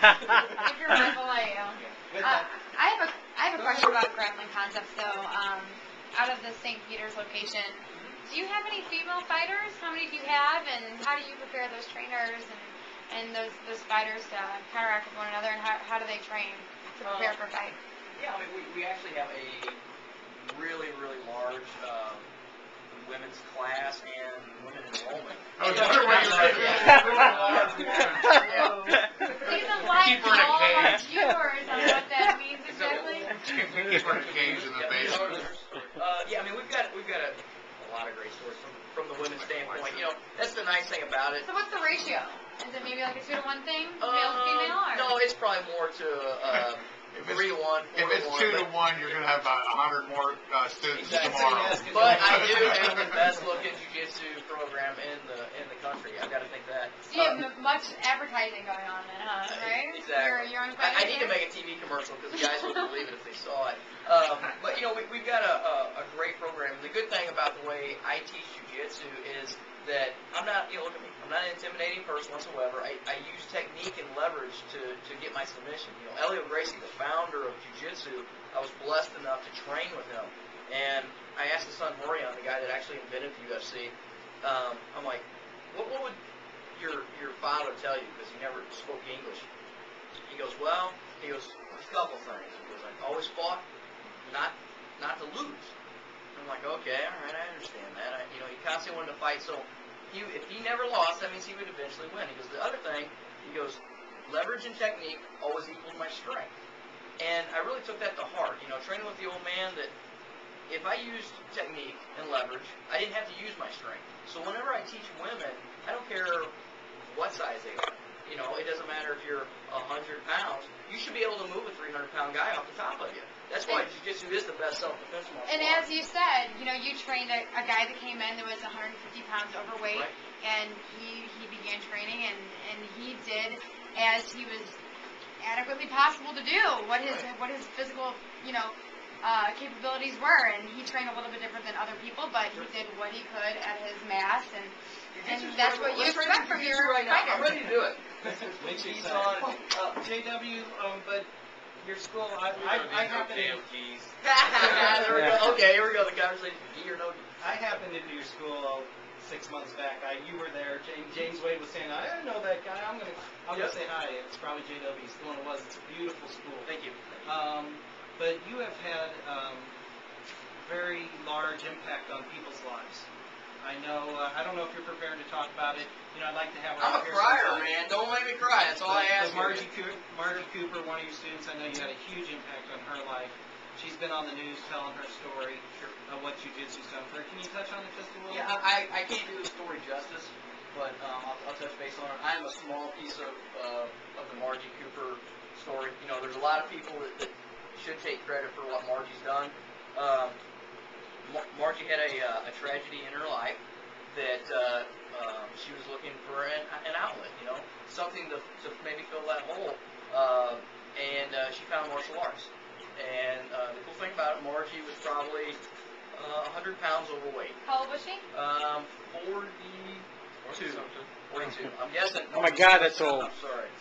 If you're mindful, I am. I have a question about grappling concepts, though. Out of the St. Peter's location, do you have any female fighters? How many do you have, and how do you prepare those trainers and those fighters to counteract with one another, and how do they train to prepare for a fight? Yeah, I mean, we actually have a really, really large women's class and women enrollment. Oh, that's the way you say Please enlighten all of our viewers on what that means exactly. Keep her in a cage in the basement. Yeah, I mean, we've got a lot of great stories from the women's standpoint. You know, that's the nice thing about it. So what's the ratio? Is it maybe like a 2-to-1 thing, male to female? Or? No, it's probably more to 3-to-1, 4-to-1. If it's 2-to-1, you're going to have about 100 more students tomorrow. But I do have the best looking jiu-jitsu program in the country. I've got to think that. So you have much advertising going on then, huh? Right? Exactly. You're on I need to make a TV commercial because the guys wouldn't believe it if they saw it. But you know, we've got a great program. The good thing about the way I teach jiu-jitsu is that I'm not, you know, look at me, I'm not an intimidating person whatsoever. I use technique and leverage to get my submission. You know, Elio Gracie, the founder of jiu-jitsu, I was blessed enough to train with him. And I asked his son Horion, the guy that actually invented the UFC, I'm like, what would your father tell you? Because he never spoke English. He goes, well, there's a couple things. He goes, I always fought not to lose. I'm like, okay, all right, I understand that. You know, he constantly wanted to fight, so if he never lost, that means he would eventually win. He goes, the other thing, he goes, leverage and technique always equals my strength. And I really took that to heart. You know, training with the old man, that if I used technique and leverage, I didn't have to use my strength. So whenever I teach women, I don't care what size they are. You know, it doesn't matter if you're 100 pounds. You should be able to move a 300-pound guy off the top of you. That's why jiu-jitsu is the best self-defense martial art. And as you said, you know, you trained a guy that came in that was 150 pounds overweight, right. And he began training, and he did as he was adequately possible to do, what his physical, you know, capabilities were, and he trained a little bit different than other people, but he did what he could at his mass, and that's what you expect from your fighter. I'm ready to do it. He's on JW, but your school, I happen to... There we go. Okay, here we go. The conversation. Gi or no gi. I happened into your school 6 months back. You were there. James Wade was saying, I don't know that guy. I'm gonna say hi. It's probably JW. It's the one it was. It's a beautiful school. Thank you. But you have had very large impact on people's lives. I know. I don't know if you're prepared to talk about it. You know, I'd like to have. I'm a crier, man. Don't make me cry. That's all I ask. Margie Cooper, one of your students, I know you had a huge impact on her life. She's been on the news telling her story of what jiu-jitsu's done for her. Can you touch on it just a little bit? Yeah, I can't do the story justice, but I'll touch base on it. I'm a small piece of the Margie Cooper story. You know, there's a lot of people that should take credit for what Margie's done. Margie had a tragedy in her life that she was looking for an outlet, you know, something to maybe fill that hole, and she found martial arts. And the cool thing about it, Margie was probably 100 pounds overweight. How old was she? 42. I'm guessing. Oh my God, that's old. I'm sorry.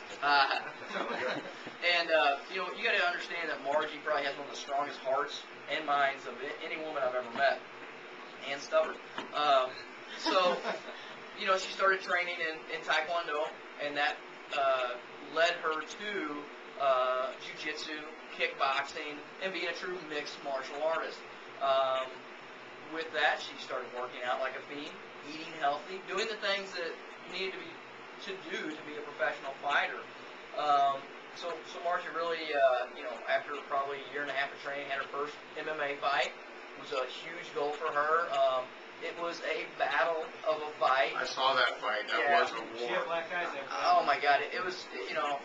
And you know, you got to understand that Margie probably has one of the strongest hearts and minds of any woman I've ever met, and stubborn. So, you know, she started training in Taekwondo, and that led her to jiu-jitsu, kickboxing, and being a true mixed martial artist. With that, she started working out like a fiend, eating healthy, doing the things that you needed to do to be a professional fighter. So Margie really, you know, after probably a year and a half of training, had her first MMA fight. It was a huge goal for her. It was a battle of a fight. I saw that fight. That was a She war. had black eyes there. Oh my God! It was, you know,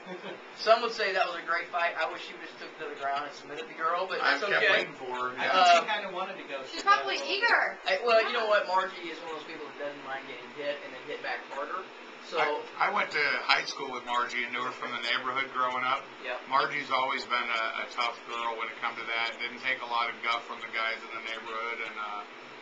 some would say that was a great fight. I wish she would have took to the ground and submitted the girl, but I it's kept okay. waiting for her. I Yeah. think she kind of wanted to go. She's probably eager. Well, you know what? Margie is one of those people that doesn't mind getting hit and then hit back harder. So I went to high school with Margie and knew her from the neighborhood growing up. yeah. Margie's always been a tough girl when it comes to that. Didn't take a lot of guff from the guys in the neighborhood, and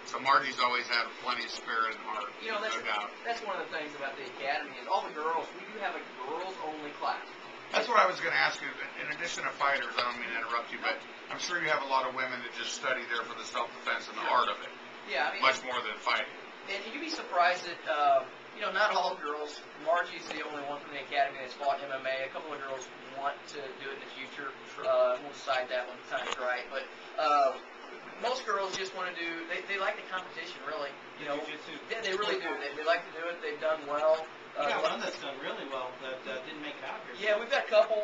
so Margie's always had plenty of spirit and heart. You know, no doubt. that's one of the things about the academy is all the girls. We do have a girls-only class. That's what I was going to ask you. In addition to fighters, I don't mean to interrupt you, but I'm sure you have a lot of women that just study there for the self-defense and the art of it. Yeah, I mean, much more than fighting. And you'd be surprised that, not all girls. Margie's the only one from the academy that's fought MMA. A couple of girls want to do it in the future. We'll decide that when the time's right. But most girls just want to do. They like the competition, really. Jiu-jitsu. Yeah, they really do. They like to do it. They've done well. You got one that's done really well that didn't make it out here. Yeah, we've got a couple.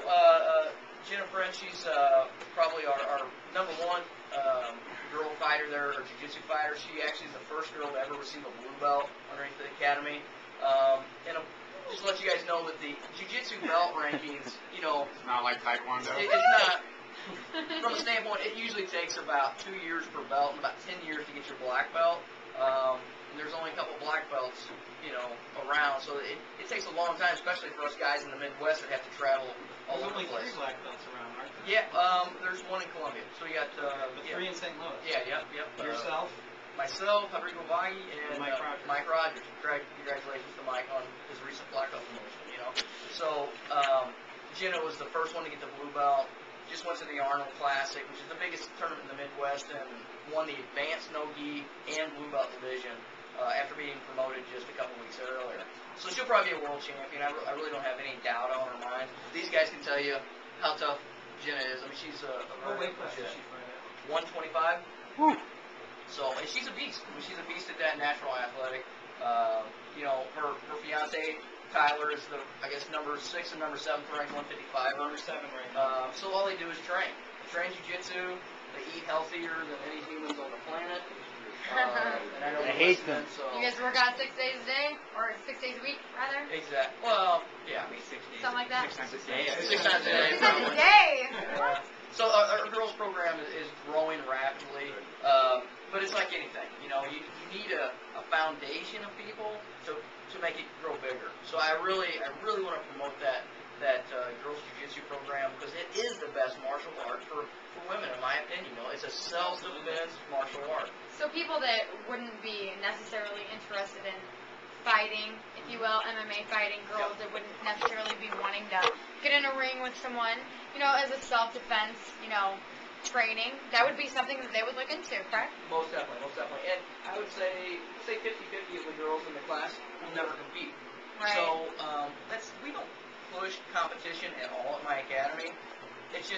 Jenna French, she's probably our number one girl fighter there, or jiu-jitsu fighter. She actually is the first girl to ever receive a blue belt underneath the academy. And just to let you guys know that the jiu-jitsu belt rankings, It's not like Taekwondo. it's not. From a standpoint, it usually takes about 2 years per belt and about 10 years to get your black belt. And there's only a couple black belts, around, so it takes a long time, especially for us guys in the Midwest that have to travel all There's over only the place. 3 black belts around, aren't there? Yeah, there's one in Columbia. So you got But 3 in St. Louis. Yeah, yep. Yourself? Myself, Rodrigo Vaghi, and Mike Rogers. Congratulations to Mike on his recent black belt promotion. So Jenna was the first one to get the blue belt. Just went to the Arnold Classic, which is the biggest tournament in the Midwest, and won the advanced no-gi and blue belt division after being promoted just a couple weeks earlier. So she'll probably be a world champion. I really don't have any doubt on her mind. These guys can tell you how tough Jenna is. I mean, she's a What very weight class good is she fighting at? 125. So, and she's a beast. I mean, she's a beast at that natural athletic. Her fiance Tyler is number 6 and number 7 ranked 155. Number 7 right now. So all they do is train. They train jiu-jitsu. They eat healthier than any humans on the planet. And I know I hate them. So You guys work out 6 days a day, or 6 days a week, rather? exactly. Well, yeah, I mean 6 days. Something like that? 6 times a day. 6 times a day. 6 times a day! Yeah. So our girls program is growing rapidly, but it's like anything. You need a foundation of people to make it grow bigger. So I really want to promote that girls jiu-jitsu program because it is the best martial art for women, in my opinion. It's a self-defense martial art. So people that wouldn't be necessarily interested in fighting, if you will, MMA fighting, girls that wouldn't necessarily be wanting to get in a ring with someone, as a self-defense, training, that would be something that they would look into, correct? Most definitely. And I would say 50-50 of the girls in the class will never compete. Right. So we don't push competition at all at my academy. It's just